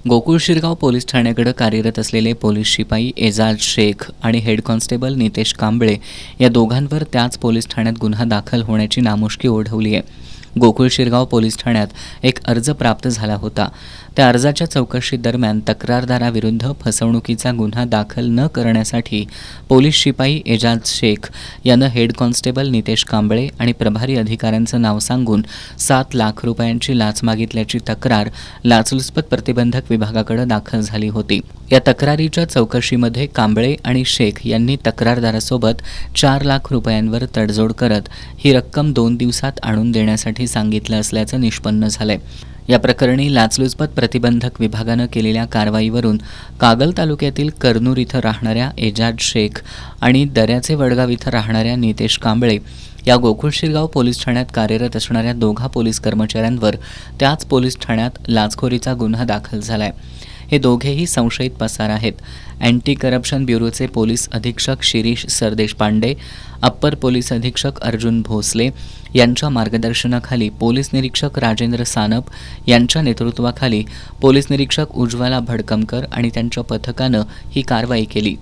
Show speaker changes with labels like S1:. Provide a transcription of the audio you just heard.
S1: Gokul Shirgaon police ठाण्याकडे कार्यरत असलेले police शिपाई एजाज शेख आणि हेड कॉन्स्टेबल नितेश कांबळे या दोघांवर त्याच पोलीस ठाण्यात गुन्हा दाखल होण्याची नामुष्की ओढवली आहे. गोकुळ शिरगाव पोलीस ठाण्यात एक अर्ज प्राप्त झाला होता. त्या अर्जाच्या चौकशीदरम्यान तक्रारदाराविरुद्ध फसवणुकीचा गुन्हा दाखल न करण्यासाठी पोलीस शिपाई एजाज शेख यानं हेड कॉन्स्टेबल नितेश कांबळे आणि प्रभारी अधिकाऱ्यांचं नाव सांगून 7 लाख रुपयांची लाच मागितल्याची तक्रार लाचलुचपत प्रतिबंधक विभागाकडे दाखल झाली होती. या तक्रारीच्या चौकशीमध्ये कांबळे आणि शेख यांनी तक्रारदारासोबत 4 लाख रुपयांवर तडजोड करत ही रक्कम 2 दिवसात आणून देण्यासाठी सांगितलं असल्याचं निष्पन्न झालंय. या प्रकरणी लाचलुचपत प्रतिबंधक विभागानं केलेल्या कारवाईवरून कागल तालुक्यातील करनूर इथं राहणाऱ्या एजाज शेख आणि दर्याचे वडगाव इथं राहणाऱ्या नितेश कांबळे या गोकुळ शिरगाव पोलीस ठाण्यात कार्यरत असणाऱ्या दोघा पोलीस कर्मचाऱ्यांवर त्याच पोलीस ठाण्यात लाचखोरीचा गुन्हा दाखल झालाय. हे दोघेही संशयित पसार आहेत. अँटी करप्शन ब्युरोचे पोलीस अधीक्षक शिरीष सरदेश पांडे, अप्पर पोलीस अधीक्षक अर्जुन भोसले यांच्या मार्गदर्शनाखाली पोलीस निरीक्षक राजेंद्र सानप यांच्या नेतृत्वाखाली पोलीस निरीक्षक उज्ज्वला भडकमकर आणि त्यांच्या पथकानं ही कारवाई केली.